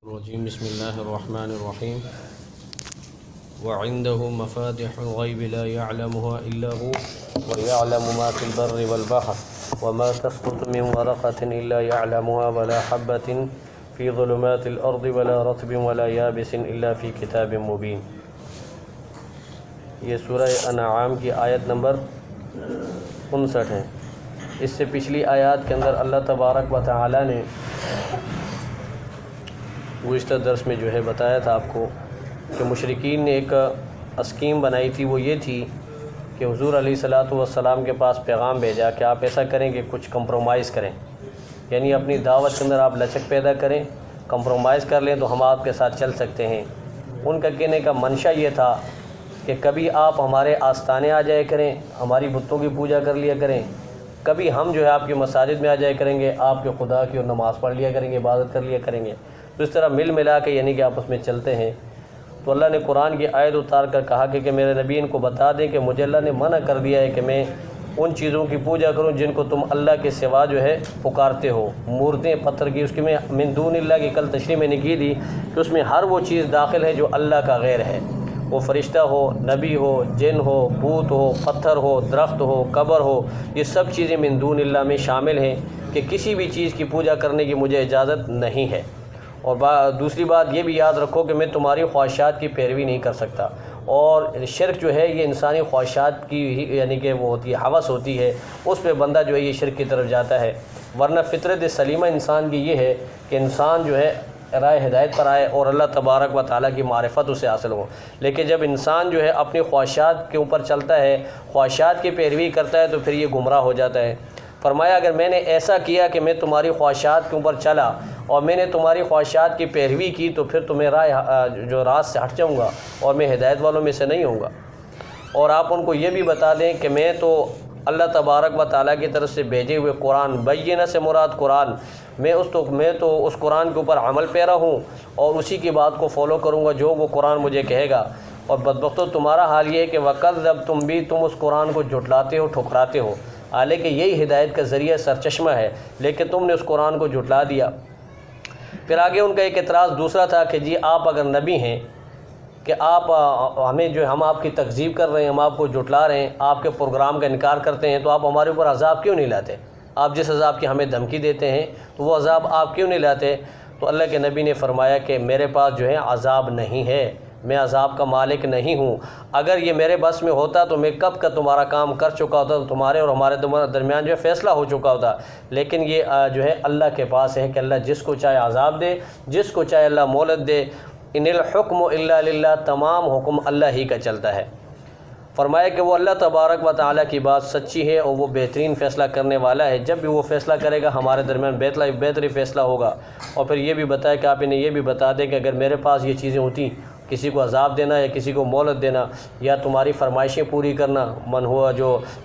الرجيم بسم الله الرحمن الرحيم وعنده مفاتح الغيب لا يعلمها إلا هو ويعلم ما في البر والبحر وما تسقط من ورقة إلا يعلمها ولا حبة في ظلمات الأرض ولا رطب ولا يابس إلا في كتاب مبين۔ یہ سورہ انعام کی آیت نمبر 59 ہے۔ اس سے پچھلی آیات کے اندر اللہ تبارک و تعالی نے گزشتہ درس میں بتایا تھا آپ کو کہ مشرکین نے ایک اسکیم بنائی تھی، وہ یہ تھی کہ حضور علیہ الصلاۃ والسلام کے پاس پیغام بھیجا کہ آپ ایسا کریں کہ کچھ کمپرومائز کریں، یعنی اپنی دعوت کے اندر آپ لچک پیدا کریں، کمپرومائز کر لیں تو ہم آپ کے ساتھ چل سکتے ہیں۔ ان کا کہنے کا منشا یہ تھا کہ کبھی آپ ہمارے آستانے آ جائے کریں، ہماری بتوں کی پوجا کر لیا کریں، کبھی ہم آپ کی مساجد میں آ جائے کریں گے، آپ کے خدا کی اور نماز پڑھ لیا کریں گے، عبادت کر لیا کریں گے، تو اس طرح مل ملا کے یعنی کہ آپس میں چلتے ہیں۔ تو اللہ نے قرآن کی آیت اتار کر کہا کہ میرے نبی ان کو بتا دیں کہ مجھے اللہ نے منع کر دیا ہے کہ میں ان چیزوں کی پوجا کروں جن کو تم اللہ کے سوا پکارتے ہو، مورتیں پتھر کی۔ اس کی میں من دون اللہ کی کل تشریح میں نے کی تھی کہ اس میں ہر وہ چیز داخل ہے جو اللہ کا غیر ہے، وہ فرشتہ ہو، نبی ہو، جن ہو، بت ہو، پتھر ہو، درخت ہو، قبر ہو، یہ سب چیزیں من دون اللہ میں شامل ہیں کہ کسی بھی چیز کی پوجا کرنے کی مجھے اجازت نہیں ہے۔ اور دوسری بات یہ بھی یاد رکھو کہ میں تمہاری خواہشات کی پیروی نہیں کر سکتا۔ اور شرک یہ انسانی خواہشات کی یعنی کہ وہ ہوتی ہے، ہوس ہوتی ہے، اس پہ بندہ یہ شرک کی طرف جاتا ہے، ورنہ فطرت سلیمہ انسان کی یہ ہے کہ انسان رائے ہدایت پر آئے اور اللہ تبارک و تعالیٰ کی معرفت اسے حاصل ہو۔ لیکن جب انسان اپنی خواہشات کے اوپر چلتا ہے، خواہشات کی پیروی کرتا ہے، تو پھر یہ گمراہ ہو جاتا ہے۔ فرمایا اگر میں نے ایسا کیا کہ میں تمہاری خواہشات کے اوپر چلا اور میں نے تمہاری خواہشات کی پیروی کی تو پھر تمہیں راست سے ہٹ جاؤں گا اور میں ہدایت والوں میں سے نہیں ہوں گا۔ اور آپ ان کو یہ بھی بتا دیں کہ میں تو اللہ تبارک و تعالیٰ کی طرف سے بھیجے ہوئے قرآن، بینہ سے مراد قرآن، میں تو اس قرآن کے اوپر عمل پیرا ہوں اور اسی کی بات کو فالو کروں گا جو وہ قرآن مجھے کہے گا۔ اور بدبختو تمہارا حال یہ ہے کہ وَقَذَّبْتُمْ تم بھی اس قرآن کو جھٹلاتے ہو، ٹھکراتے ہو، حالانکہ یہی ہدایت کا ذریعہ سرچشمہ ہے، لیکن تم نے اس قرآن کو جھٹلا دیا۔ پھر آگے ان کا ایک اعتراض دوسرا تھا کہ جی آپ اگر نبی ہیں کہ آپ ہمیں ہم آپ کی تکذیب کر رہے ہیں، ہم آپ کو جھٹلا رہے ہیں، آپ کے پروگرام کا انکار کرتے ہیں، تو آپ ہمارے اوپر عذاب کیوں نہیں لاتے؟ آپ جس عذاب کی ہمیں دھمکی دیتے ہیں تو وہ عذاب آپ کیوں نہیں لاتے؟ تو اللہ کے نبی نے فرمایا کہ میرے پاس عذاب نہیں ہے، میں عذاب کا مالک نہیں ہوں۔ اگر یہ میرے بس میں ہوتا تو میں کب کا تمہارا کام کر چکا ہوتا، تو تمہارے اور ہمارے درمیان فیصلہ ہو چکا ہوتا۔ لیکن یہ اللہ کے پاس ہے کہ اللہ جس کو چاہے عذاب دے، جس کو چاہے اللہ مہلت دے۔ ان الحکم الا للہ، تمام حکم اللہ ہی کا چلتا ہے۔ فرمایا کہ وہ اللہ تبارک و تعالیٰ کی بات سچی ہے اور وہ بہترین فیصلہ کرنے والا ہے، جب بھی وہ فیصلہ کرے گا ہمارے درمیان بہتری فیصلہ ہوگا۔ اور پھر یہ بھی بتایا کہ آپ انہیں یہ بھی بتا دیں کہ اگر میرے پاس یہ چیزیں ہوتی، کسی کو عذاب دینا یا کسی کو مہلت دینا یا تمہاری فرمائشیں پوری کرنا، منہوا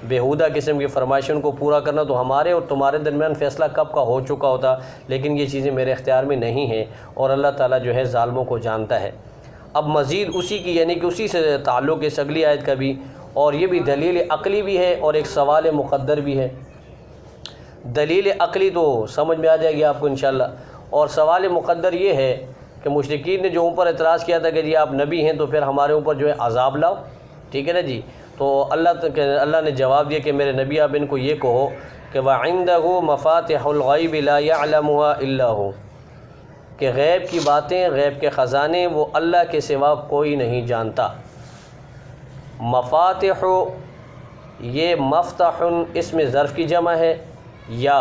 بیہودہ قسم کی فرمائشیں ان کو پورا کرنا، تو ہمارے اور تمہارے درمیان فیصلہ کب کا ہو چکا ہوتا، لیکن یہ چیزیں میرے اختیار میں نہیں ہیں اور اللہ تعالیٰ ظالموں کو جانتا ہے۔ اب مزید اسی کی یعنی کہ اسی سے تعلق اس اگلی آیت کا بھی، اور یہ بھی دلیل عقلی بھی ہے اور ایک سوال مقدر بھی ہے۔ دلیل عقلی تو سمجھ میں آ جائے گی آپ کو انشاءاللہ، اور سوال مقدر یہ ہے کہ مشرکین نے جو اوپر اعتراض کیا تھا کہ جی آپ نبی ہیں تو پھر ہمارے اوپر عذاب لاؤ، ٹھیک ہے نا جی؟ تو اللہ نے جواب دیا کہ میرے نبی آپ ان کو یہ کہو کہ وَعِندَهُ مَفَاتِحُ الْغَيْبِ لَا يَعْلَمُهَا إِلَّا هُ، کہ غیب کی باتیں، غیب کے خزانے وہ اللہ کے سوا کوئی نہیں جانتا۔ مفاتح یہ مفتح اس میں ظرف کی جمع ہے، یا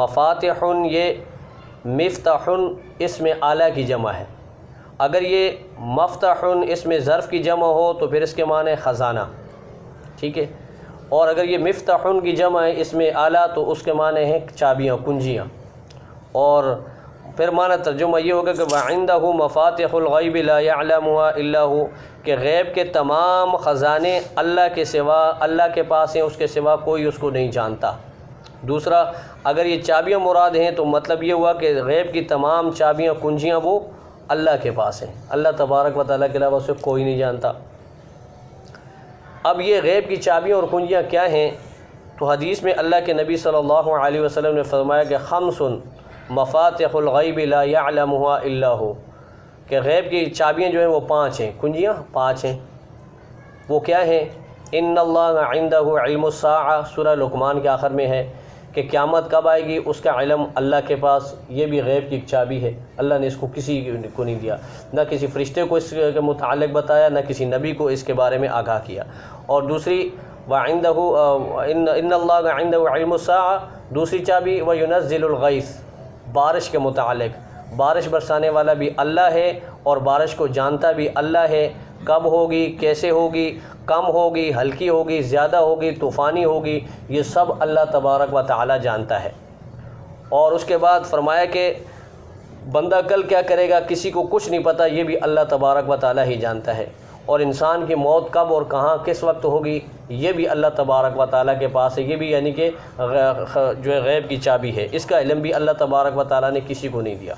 مفاتح یہ مفتح اس میں اعلیٰ کی جمع ہے۔ اگر یہ مفتح اس میں ظرف کی جمع ہو تو پھر اس کے معنی خزانہ، ٹھیک ہے؟ اور اگر یہ مفتح کی جمع ہے اس میں اعلیٰ تو اس کے معنی ہیں چابیاں، کنجیاں۔ اور پھر معنی ترجمہ یہ ہوگا کہ وَعِندَهُ مَفَاتِحُ الْغَيْبِ لَا يَعْلَمُهَا إِلَّا هُ، کہ غیب کے تمام خزانے اللہ کے سوا، اللہ کے پاس ہیں، اس کے سوا کوئی اس کو نہیں جانتا۔ دوسرا، اگر یہ چابیاں مراد ہیں تو مطلب یہ ہوا کہ غیب کی تمام چابیاں، کنجیاں وہ اللہ کے پاس ہیں، اللہ تبارک و تعالیٰ کے علاوہ اسے کوئی نہیں جانتا۔ اب یہ غیب کی چابیاں اور کنجیاں کیا ہیں؟ تو حدیث میں اللہ کے نبی صلی اللہ علیہ وسلم نے فرمایا کہ خمس مفاتح الغیب لا یعلمها الا ہو، کہ غیب کی چابیاں جو ہیں وہ 5 ہیں، کنجیاں 5 ہیں۔ وہ کیا ہیں؟ ان اللہ عندہ علم الساعہ، سورہ لقمان کے آخر میں ہے کہ قیامت کب آئے گی اس کا علم اللہ کے پاس، یہ بھی غیب کی ایک چابی ہے، اللہ نے اس کو کسی کو نہیں دیا، نہ کسی فرشتے کو اس کے متعلق بتایا، نہ کسی نبی کو اس کے بارے میں آگاہ کیا۔ اور دوسری وَعِندَهُ ان اللہ عندہ علم الساعہ، دوسری چابی وَيُنَزِّلُ الْغَيْثَ، بارش کے متعلق، بارش برسانے والا بھی اللہ ہے اور بارش کو جانتا بھی اللہ ہے، کب ہوگی، کیسے ہوگی، کم ہوگی، ہلکی ہوگی، زیادہ ہوگی، طوفانی ہوگی، یہ سب اللہ تبارک و تعالی جانتا ہے۔ اور اس کے بعد فرمایا کہ بندہ کل کیا کرے گا کسی کو کچھ نہیں پتہ، یہ بھی اللہ تبارک و تعالی ہی جانتا ہے۔ اور انسان کی موت کب اور کہاں کس وقت ہوگی یہ بھی اللہ تبارک و تعالیٰ کے پاس ہے، یہ بھی یعنی کہ جو ہے غیب کی چابی ہے، اس کا علم بھی اللہ تبارک و تعالیٰ نے کسی کو نہیں دیا۔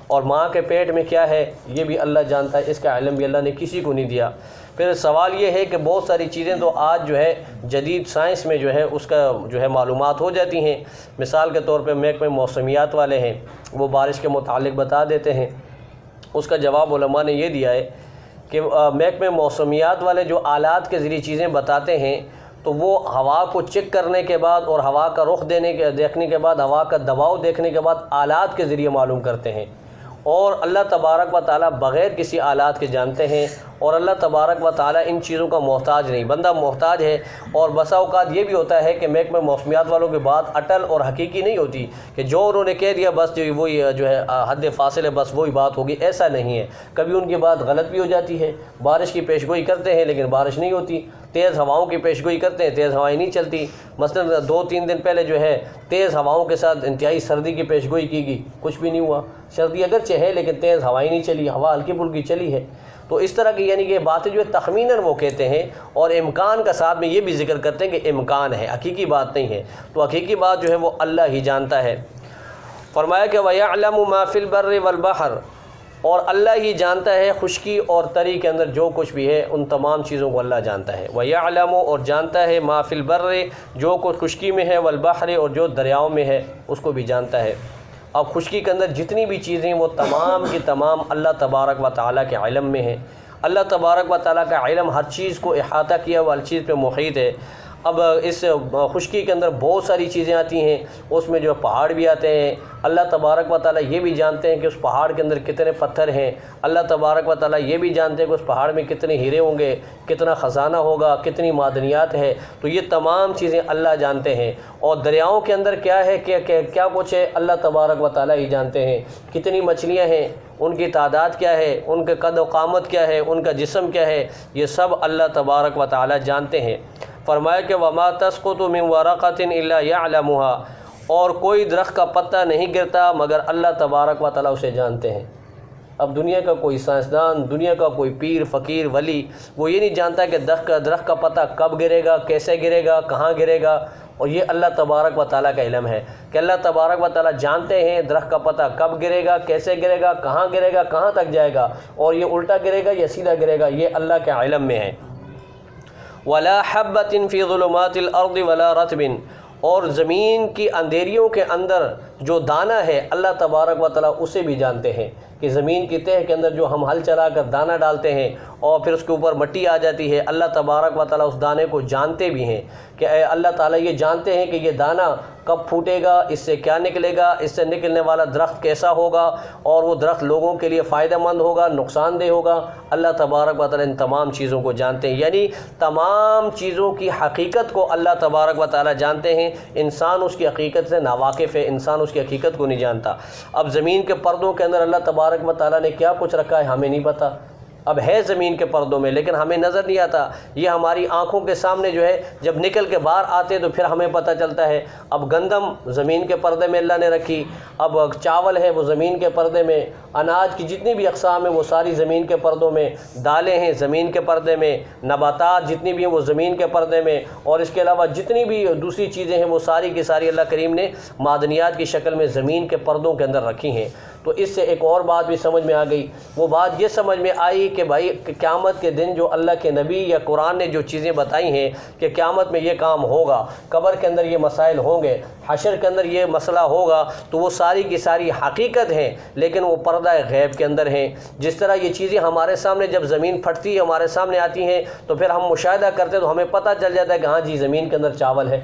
اور ماں کے پیٹ میں کیا ہے یہ بھی اللہ جانتا ہے، اس کا علم بھی اللہ نے کسی کو نہیں دیا۔ پھر سوال یہ ہے کہ بہت ساری چیزیں تو آج جو ہے جدید سائنس میں جو ہے اس کا جو ہے معلومات ہو جاتی ہیں، مثال کے طور پہ محکمہ موسمیات والے ہیں وہ بارش کے متعلق بتا دیتے ہیں، اس کا جواب علماء نے یہ دیا ہے کہ محکمہ موسمیات والے جو آلات کے ذریعے چیزیں بتاتے ہیں تو وہ ہوا کو چیک کرنے کے بعد اور ہوا کا رخ دیکھنے کے بعد، ہوا کا دباؤ دیکھنے کے بعد آلات کے ذریعے معلوم کرتے ہیں، اور اللہ تبارک و تعالیٰ بغیر کسی آلات کے جانتے ہیں، اور اللہ تبارک و تعالیٰ ان چیزوں کا محتاج نہیں، بندہ محتاج ہے۔ اور بسا اوقات یہ بھی ہوتا ہے کہ محکمہ موسمیات والوں کی بات اٹل اور حقیقی نہیں ہوتی کہ جو انہوں نے کہہ دیا بس وہی جو ہے حد فاصل ہے، بس وہی بات ہوگی، ایسا نہیں ہے، کبھی ان کی بات غلط بھی ہو جاتی ہے۔ بارش کی پیشگوئی کرتے ہیں لیکن بارش نہیں ہوتی، تیز ہواؤں کی پیشگوئی کرتے ہیں، تیز ہوائیں نہیں چلتی۔ مثلا 2-3 دن پہلے جو ہے تیز ہواؤں کے ساتھ انتہائی سردی کی پیشگوئی کی گئی، کچھ بھی نہیں ہوا، سردی اگرچہ ہے لیکن تیز ہوائیں نہیں چلی، ہوا ہلکی پھلکی چلی ہے۔ تو اس طرح کی یعنی کہ باتیں جو ہے تخمیناً وہ کہتے ہیں، اور امکان کا ساتھ میں یہ بھی ذکر کرتے ہیں کہ امکان ہے، حقیقی بات نہیں ہے، تو حقیقی بات جو ہے وہ اللہ ہی جانتا ہے۔ فرمایا کہ وَيَعْلَمُ مَا فِي الْبَرِّ وَالْبَحْرِ، اور اللہ ہی جانتا ہے خشکی اور تری کے اندر جو کچھ بھی ہے، ان تمام چیزوں کو اللہ جانتا ہے۔ وَيَعْلَمُ، اور جانتا ہے، مَا فِي الْبَرِّ، جو کچھ خشکی میں ہے، وَالْبَحْرِ، اور جو دریاؤں میں ہے اس کو بھی جانتا ہے۔ اب خشکی کے اندر جتنی بھی چیزیں وہ تمام کی تمام اللہ تبارک و تعالیٰ کے علم میں ہیں۔ اللہ تبارک و تعالیٰ کا علم ہر چیز کو احاطہ کیا ہوا، ہر چیز پہ محیط ہے۔ اب اس خشکی کے اندر بہت ساری چیزیں آتی ہیں، اس میں جو پہاڑ بھی آتے ہیں، اللہ تبارک و تعالیٰ یہ بھی جانتے ہیں کہ اس پہاڑ کے اندر کتنے پتھر ہیں، اللہ تبارک و تعالیٰ یہ بھی جانتے ہیں کہ اس پہاڑ میں کتنے ہیرے ہوں گے، کتنا خزانہ ہوگا، کتنی معدنیات ہے، تو یہ تمام چیزیں اللہ جانتے ہیں۔ اور دریاؤں کے اندر کیا ہے، کیا کچھ ہے، اللہ تبارک و تعالیٰ ہی جانتے ہیں۔ کتنی مچھلیاں ہیں، ان کی تعداد کیا ہے، ان کے قد و قامت کیا ہے، ان کا جسم کیا ہے، یہ سب اللہ تبارک و تعالیٰ جانتے ہیں۔ فرمایا کہ وَمَا تَسْقُطُ مِن وَرَقَةٍ إِلَّا يَعْلَمُهَا، اور کوئی درخت کا پتا نہیں گرتا مگر اللہ تبارک و تعالیٰ اسے جانتے ہیں۔ اب دنیا کا کوئی سائنسدان، دنیا کا کوئی پیر، فقیر، ولی، وہ یہ نہیں جانتا کہ درخت کا پتا کب گرے گا، کیسے گرے گا، کہاں گرے گا، اور یہ اللہ تبارک و تعالیٰ کا علم ہے کہ اللہ تبارک و تعالیٰ جانتے ہیں درخت کا پتہ کب گرے گا، کیسے گرے گا، کہاں تک جائے گا، اور یہ الٹا گرے گا یا سیدھا گرے گا، یہ اللہ کے علم میں ہے۔ وَلَا حَبَّةٍ فِي ظُلُمَاتِ الْأَرْضِ وَلَا رَطْبٍ، اور زمین کی اندھیریوں کے اندر جو دانہ ہے اللہ تبارک و تعالیٰ اسے بھی جانتے ہیں، کہ زمین کی تہہ کے اندر جو ہم ہل چلا کر دانہ ڈالتے ہیں اور پھر اس کے اوپر مٹی آ جاتی ہے، اللہ تبارک و تعالیٰ اس دانے کو جانتے بھی ہیں کہ اللہ تعالیٰ یہ جانتے ہیں کہ یہ دانہ کب پھوٹے گا، اس سے کیا نکلے گا، اس سے نکلنے والا درخت کیسا ہوگا، اور وہ درخت لوگوں کے لیے فائدہ مند ہوگا، نقصان دہ ہوگا، اللہ تبارک و تعالیٰ ان تمام چیزوں کو جانتے ہیں۔ یعنی تمام چیزوں کی حقیقت کو اللہ تبارک و تعالیٰ جانتے ہیں، انسان اس کی حقیقت سے ناواقف ہے، انسان اس کی حقیقت کو نہیں جانتا۔ اب زمین کے پردوں کے اندر اللہ تبارک و تعالیٰ نے کیا کچھ رکھا ہے ہمیں نہیں پتہ، اب ہے زمین کے پردوں میں لیکن ہمیں نظر نہیں آتا، یہ ہماری آنکھوں کے سامنے جو ہے جب نکل کے باہر آتے تو پھر ہمیں پتہ چلتا ہے۔ اب گندم زمین کے پردے میں اللہ نے رکھی، اب چاول ہے وہ زمین کے پردے میں، اناج کی جتنی بھی اقسام ہیں وہ ساری زمین کے پردوں میں، دالیں ہیں زمین کے پردے میں، نباتات جتنی بھی ہیں وہ زمین کے پردے میں، اور اس کے علاوہ جتنی بھی دوسری چیزیں ہیں وہ ساری کی ساری اللہ کریم نے معدنیات کی شکل میں زمین کے پردوں کے اندر رکھی ہیں۔ تو اس سے ایک اور بات بھی سمجھ میں آ گئی۔ وہ بات یہ سمجھ میں آئی کہ بھائی قیامت کے دن جو اللہ کے نبی یا قرآن نے جو چیزیں بتائی ہیں کہ قیامت میں یہ کام ہوگا، قبر کے اندر یہ مسائل ہوں گے، حشر کے اندر یہ مسئلہ ہوگا، تو وہ ساری کی ساری حقیقت ہیں، لیکن وہ پردہ غیب کے اندر ہیں۔ جس طرح یہ چیزیں ہمارے سامنے جب زمین پھٹتی ہے، ہمارے سامنے آتی ہیں، تو پھر ہم مشاہدہ کرتے ہیں تو ہمیں پتہ چل جاتا ہے کہ ہاں جی زمین کے اندر چاول ہے،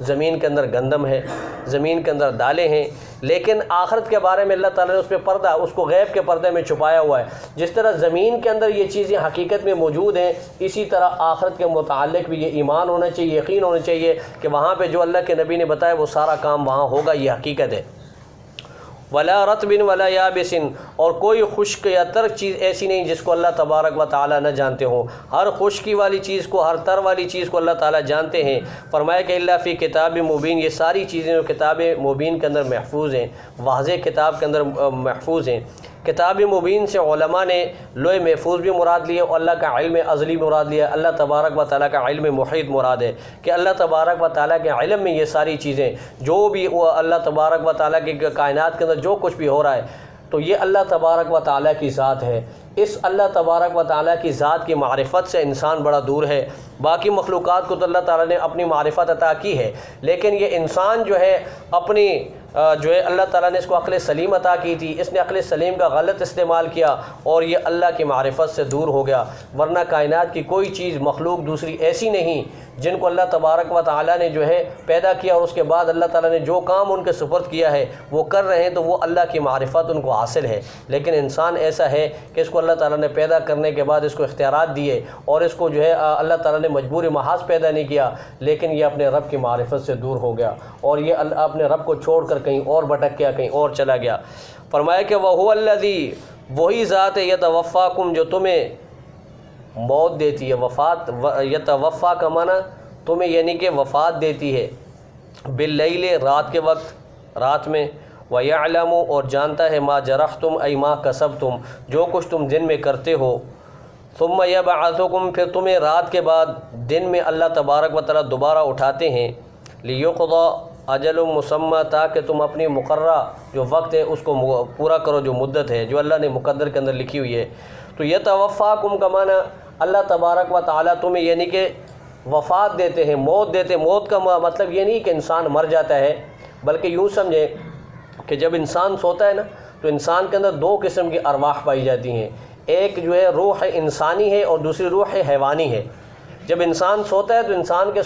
زمین کے اندر گندم ہے، زمین کے اندر دالیں ہیں، لیکن آخرت کے بارے میں اللہ تعالیٰ نے اس پہ پردہ، اس کو غیب کے پردے میں چھپایا ہوا ہے۔ جس طرح زمین کے اندر یہ چیزیں حقیقت میں موجود ہیں، اسی طرح آخرت کے متعلق بھی یہ ایمان ہونا چاہیے، یقین ہونا چاہیے کہ وہاں پہ جو اللہ کے نبی نے بتایا وہ سارا کام وہاں ہوگا، یہ حقیقت ہے۔ ولا رطب ولا یابس، اور کوئی خشک یا تر چیز ایسی نہیں جس کو اللہ تبارک و تعالیٰ نہ جانتے ہوں۔ ہر خشکی والی چیز کو، ہر تر والی چیز کو اللہ تعالیٰ جانتے ہیں۔ فرمایا کہ الا فی کتاب مبین، یہ ساری چیزیں جو کتاب مبین کے اندر محفوظ ہیں، واضح کتاب کے اندر محفوظ ہیں۔ کتاب مبین سے علماء نے لوح محفوظ بھی مراد لیے اور اللہ کا علم ازلی مراد لیا۔ اللہ تبارک و تعالیٰ کا علم محیط مراد ہے کہ اللہ تبارک و تعالیٰ کے علم میں یہ ساری چیزیں، جو بھی وہ اللہ تبارک و تعالیٰ کی کائنات کے اندر جو کچھ بھی ہو رہا ہے، تو یہ اللہ تبارک و تعالیٰ کی ذات ہے۔ اس اللہ تبارک و تعالیٰ کی ذات کی معرفت سے انسان بڑا دور ہے۔ باقی مخلوقات کو تو اللہ تعالیٰ نے اپنی معرفت عطا کی ہے، لیکن یہ انسان جو ہے اپنی جو ہے اللہ تعالیٰ نے اس کو عقل سلیم عطا کی تھی، اس نے عقل سلیم کا غلط استعمال کیا اور یہ اللہ کی معرفت سے دور ہو گیا۔ ورنہ کائنات کی کوئی چیز، مخلوق دوسری ایسی نہیں جن کو اللہ تبارک و تعالیٰ نے جو ہے پیدا کیا اور اس کے بعد اللہ تعالیٰ نے جو کام ان کے سپرد کیا ہے وہ کر رہے ہیں، تو وہ اللہ کی معرفت ان کو حاصل ہے۔ لیکن انسان ایسا ہے کہ اس کو اللہ تعالیٰ نے پیدا کرنے کے بعد اس کو اختیارات دیے اور اس کو جو ہے اللہ تعالیٰ نے مجبور محض پیدا نہیں کیا، لیکن یہ اپنے رب کی معرفت سے دور ہو گیا اور یہ اپنے رب کو چھوڑ کر کہیں اور بھٹک گیا، کہیں اور چلا گیا۔ فرمایا کہ وَهُوَ الَّذِي، وہی ذات ہے یتوفاکم جو تمہیں موت دیتی ہے۔ وفات، یتوفا کا معنی تمہیں یعنی کہ وفات دیتی ہے، باللیل، رات کے وقت، رات میں، وَيَعْلَمُ، اور جانتا ہے، ما جرحتم ای ما کسبتم، جو کچھ تم دن میں کرتے ہو۔ ثم یبعثکم، پھر تمہیں رات کے بعد دن میں اللہ تبارک و تعالیٰ دوبارہ اٹھاتے ہیں، لیقضی اجل مسمى، تاکہ تم اپنی مقررہ جو وقت ہے اس کو پورا کرو، جو مدت ہے جو اللہ نے مقدر کے اندر لکھی ہوئی ہے۔ تو یتوفاکم کا معنی اللہ تبارک و تعالیٰ تمہیں یعنی کہ وفات دیتے ہیں، موت دیتے ہیں۔ موت کا مطلب یہ نہیں کہ انسان مر جاتا ہے، بلکہ یوں سمجھے کہ جب انسان سوتا ہے نا تو انسان کے اندر دو قسم کی ارواح پائی جاتی ہیں، ایک جو ہے روح انسانی ہے اور دوسری روح حیوانی ہے۔ جب انسان سوتا ہے تو انسان کے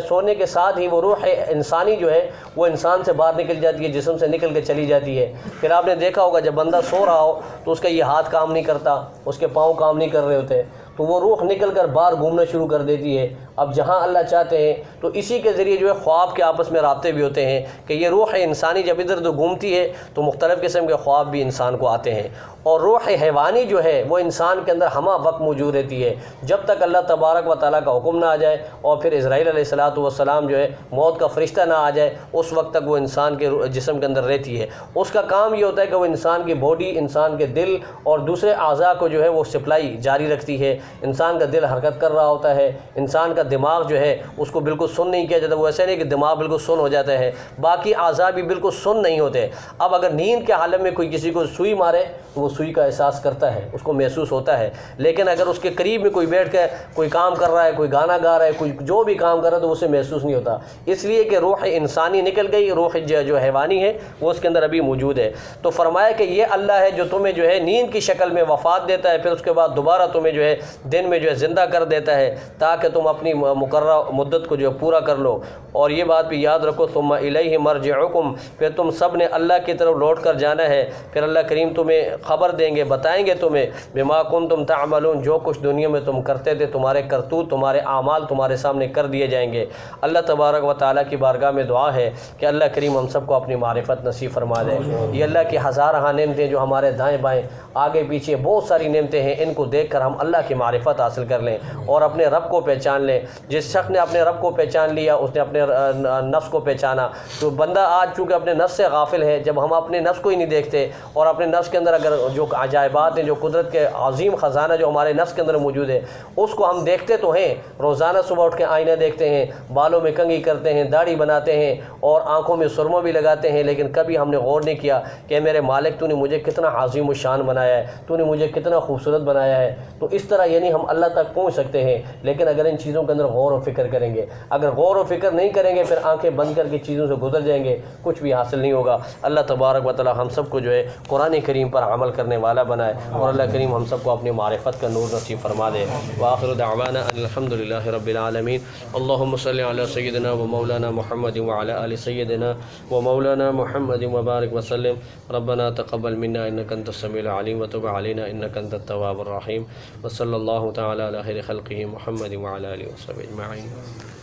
سونے کے ساتھ ہی وہ روح انسانی جو ہے وہ انسان سے باہر نکل جاتی ہے، جسم سے نکل کے چلی جاتی ہے۔ پھر آپ نے دیکھا ہوگا جب بندہ سو رہا ہو تو اس کا یہ ہاتھ کام نہیں کرتا، اس کے پاؤں کام نہیں کر رہے ہوتے، تو وہ روح نکل کر باہر گھومنا شروع کر دیتی ہے۔ اب جہاں اللہ چاہتے ہیں تو اسی کے ذریعے جو ہے خواب کے آپس میں رابطے بھی ہوتے ہیں کہ یہ روح انسانی جب ادھر ادھر گھومتی ہے تو مختلف قسم کے خواب بھی انسان کو آتے ہیں، اور روح حیوانی جو ہے وہ انسان کے اندر ہمہ وقت موجود رہتی ہے جب تک اللہ تبارک و تعالیٰ کا حکم نہ آ جائے اور پھر اسرائیل علیہ السلام جو ہے موت کا فرشتہ نہ آ جائے، اس وقت تک وہ انسان کے جسم کے اندر رہتی ہے۔ اس کا کام یہ ہوتا ہے کہ وہ انسان کی باڈی، انسان کے دل اور دوسرے اعضاء کو جو ہے وہ سپلائی جاری رکھتی ہے۔ انسان کا دل حرکت کر رہا ہوتا ہے، انسان کا دماغ جو ہے اس کو بالکل سن نہیں کیا جاتا، وہ ایسے نہیں کہ دماغ بالکل سن ہو جاتا ہے، باقی اعضاء بھی بالکل سن نہیں ہوتے۔ اب اگر نیند کے حالت میں کوئی کسی کو سوئی مارے تو وہ سوئی کا احساس کرتا ہے، اس کو محسوس ہوتا ہے، لیکن اگر اس کے قریب میں کوئی بیٹھ کے کوئی کام کر رہا ہے، کوئی گانا گا رہا ہے، کوئی جو بھی کام کر رہا ہے تو اسے محسوس نہیں ہوتا، اس لیے کہ روح انسانی نکل گئی، روح جو حیوانی ہے وہ اس کے اندر ابھی موجود ہے۔ تو فرمایا کہ یہ اللہ ہے جو تمہیں جو ہے نیند کی شکل میں وفات دیتا ہے، پھر اس کے بعد دوبارہ تمہیں جو ہے دن میں جو ہے زندہ کر دیتا ہے تاکہ تم اپنی مقررہ مدت کو جو پورا کر لو۔ اور یہ بات بھی یاد رکھو، ثم الیہ مرجعکم، پھر تم سب نے اللہ کی طرف لوٹ کر جانا ہے، پھر اللہ کریم تمہیں خبر دیں گے، بتائیں گے تمہیں، بما کنتم تعملون، جو کچھ دنیا میں تم کرتے تھے، تمہارے کرتوت، تمہارے اعمال تمہارے سامنے کر دیے جائیں گے۔ اللہ تبارک و تعالیٰ کی بارگاہ میں دعا ہے کہ اللہ کریم ہم سب کو اپنی معرفت نصیب فرما دے۔ یہ اللہ کی ہزارہ نعمتیں جو ہمارے دائیں بائیں آگے پیچھے بہت ساری نعمتیں ہیں، ان کو دیکھ کر ہم اللہ کی معرفت حاصل کر لیں اور اپنے رب کو پہچان لیں جس شخص نے اپنے رب کو پہچان لیا اس نے اپنے نفس کو پہچانا۔ تو بندہ آج چونکہ اپنے نفس سے غافل ہے، جب ہم اپنے نفس کو ہی نہیں دیکھتے اور اپنے نفس کے اندر اگر جو عجائبات ہیں، جو قدرت کے عظیم خزانہ جو ہمارے نفس کے اندر موجود ہے اس کو ہم دیکھتے تو ہیں، روزانہ صبح اٹھ کے آئینہ دیکھتے ہیں، بالوں میں کنگھی کرتے ہیں، داڑھی بناتے ہیں اور آنکھوں میں سرمہ بھی لگاتے ہیں، لیکن کبھی ہم نے غور نہیں کیا کہ میرے مالک تو نے مجھے کتنا عظیم الشان بنایا ہے، تو نے مجھے کتنا خوبصورت بنایا ہے۔ تو اس طرح یعنی ہم اللہ تک پہنچ سکتے ہیں، لیکن اگر ان چیزوں کے اندر غور و فکر کریں گے، اگر غور و فکر نہیں کریں گے پھر آنکھیں بند کر کے چیزوں سے گزر جائیں گے، کچھ بھی حاصل نہیں ہوگا۔ اللہ تبارک و تعالی ہم سب کو جو ہے قرآن کریم پر عمل کرنے والا بنائے اور اللہ کریم ہم سب کو اپنی معرفت کا نور نصیب فرما دے۔ وآخر دعوانا ان الحمد للہ رب العالمین۔ اللہم صلی علی سیدنا و مولانا محمد وعلی آل سیدنا و مولانا محمد وبارک وسلم۔ ربنا تقبل منا انک انت السمیع العلیم وتب علینا انک انت التواب الرحیم۔ وصلی اللہ تعالی علی خیر خلقہ محمد وعلی آلہ وصحبہ اجمعین۔